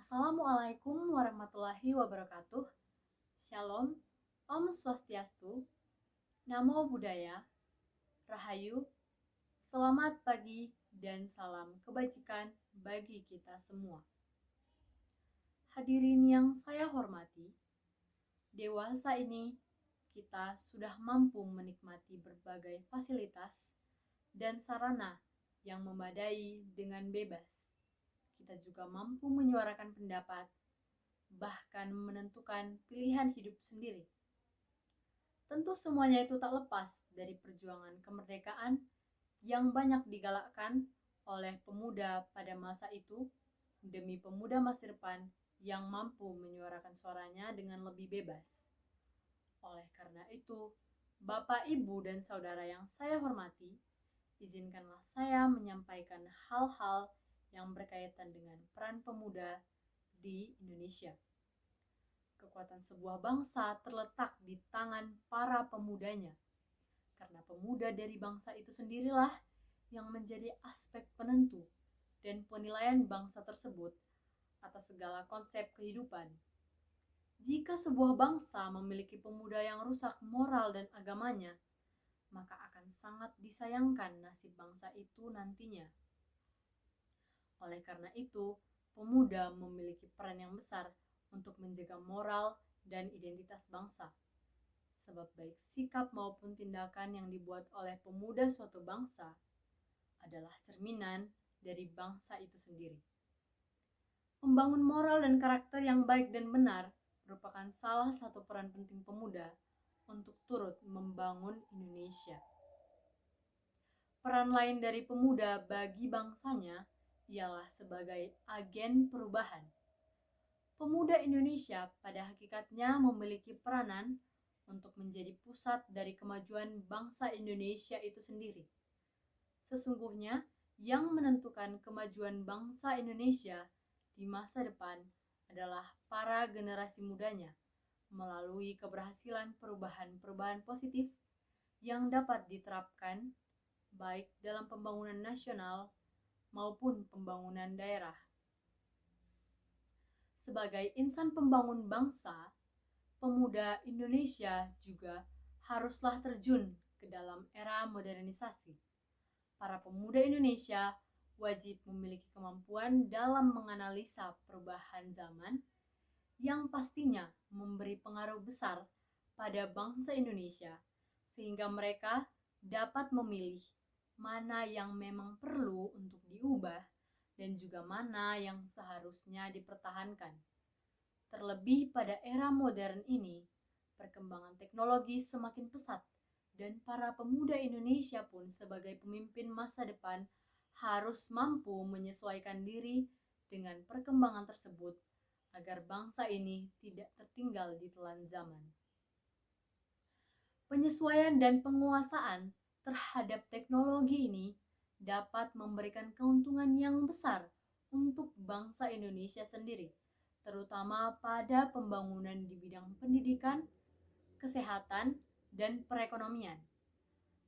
Assalamualaikum warahmatullahi wabarakatuh. Shalom, Om Swastiastu, Namo Buddhaya, Rahayu, selamat pagi dan salam kebajikan bagi kita semua. Hadirin yang saya hormati, dewasa ini kita sudah mampu menikmati berbagai fasilitas dan sarana yang memadai dengan bebas. Kita juga mampu menyuarakan pendapat, bahkan menentukan pilihan hidup sendiri. Tentu semuanya itu tak lepas dari perjuangan kemerdekaan yang banyak digalakkan oleh pemuda pada masa itu demi pemuda masa depan yang mampu menyuarakan suaranya dengan lebih bebas. Oleh karena itu, Bapak, Ibu, dan Saudara yang saya hormati, izinkanlah saya menyampaikan hal-hal yang berkaitan dengan peran pemuda di Indonesia. Kekuatan sebuah bangsa terletak di tangan para pemudanya, karena pemuda dari bangsa itu sendirilah yang menjadi aspek penentu dan penilaian bangsa tersebut atas segala konsep kehidupan. Jika sebuah bangsa memiliki pemuda yang rusak moral dan agamanya, maka akan sangat disayangkan nasib bangsa itu nantinya. Oleh karena itu, pemuda memiliki peran yang besar untuk menjaga moral dan identitas bangsa. Sebab baik sikap maupun tindakan yang dibuat oleh pemuda suatu bangsa adalah cerminan dari bangsa itu sendiri. Membangun moral dan karakter yang baik dan benar merupakan salah satu peran penting pemuda untuk turut membangun Indonesia. Peran lain dari pemuda bagi bangsanya ialah sebagai agen perubahan. Pemuda Indonesia pada hakikatnya memiliki peranan untuk menjadi pusat dari kemajuan bangsa Indonesia itu sendiri. Sesungguhnya, yang menentukan kemajuan bangsa Indonesia di masa depan adalah para generasi mudanya melalui keberhasilan perubahan-perubahan positif yang dapat diterapkan baik dalam pembangunan nasional maupun pembangunan daerah. Sebagai insan pembangun bangsa, pemuda Indonesia juga haruslah terjun ke dalam era modernisasi. Para pemuda Indonesia wajib memiliki kemampuan dalam menganalisa perubahan zaman yang pastinya memberi pengaruh besar pada bangsa Indonesia, sehingga mereka dapat memilih mana yang memang perlu untuk diubah dan juga mana yang seharusnya dipertahankan. Terlebih pada era modern ini, perkembangan teknologi semakin pesat dan para pemuda Indonesia pun sebagai pemimpin masa depan harus mampu menyesuaikan diri dengan perkembangan tersebut agar bangsa ini tidak tertinggal di telan zaman. Penyesuaian dan penguasaan terhadap teknologi ini dapat memberikan keuntungan yang besar untuk bangsa Indonesia sendiri, terutama pada pembangunan di bidang pendidikan, kesehatan, dan perekonomian.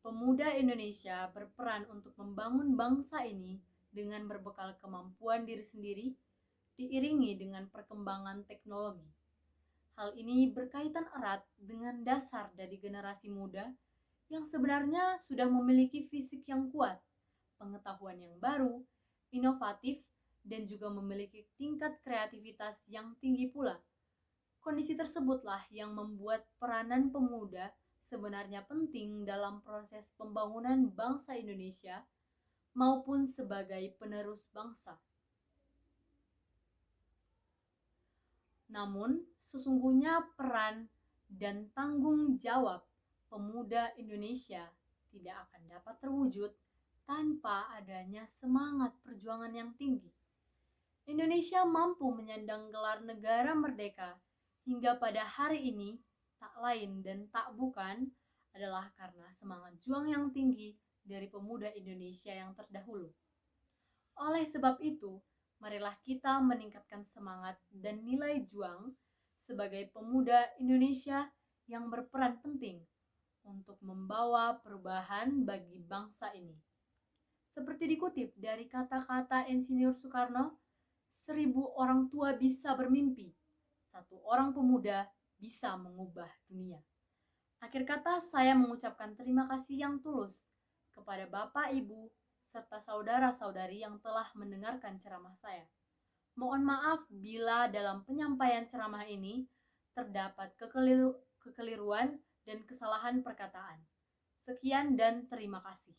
Pemuda Indonesia berperan untuk membangun bangsa ini dengan berbekal kemampuan diri sendiri, diiringi dengan perkembangan teknologi. Hal ini berkaitan erat dengan dasar dari generasi muda yang sebenarnya sudah memiliki fisik yang kuat, pengetahuan yang baru, inovatif, dan juga memiliki tingkat kreativitas yang tinggi pula. Kondisi tersebutlah yang membuat peranan pemuda sebenarnya penting dalam proses pembangunan bangsa Indonesia maupun sebagai penerus bangsa. Namun, sesungguhnya peran dan tanggung jawab pemuda Indonesia tidak akan dapat terwujud tanpa adanya semangat perjuangan yang tinggi. Indonesia mampu menyandang gelar negara merdeka hingga pada hari ini tak lain dan tak bukan adalah karena semangat juang yang tinggi dari pemuda Indonesia yang terdahulu. Oleh sebab itu, marilah kita meningkatkan semangat dan nilai juang sebagai pemuda Indonesia yang berperan penting untuk membawa perubahan bagi bangsa ini. Seperti dikutip dari kata-kata Insinyur Soekarno, 1000 orang tua bisa bermimpi, 1 orang pemuda bisa mengubah dunia. Akhir kata, saya mengucapkan terima kasih yang tulus kepada Bapak, Ibu, serta saudara-saudari yang telah mendengarkan ceramah saya. Mohon maaf bila dalam penyampaian ceramah ini terdapat kekeliruan dan kesalahan perkataan. Sekian dan terima kasih.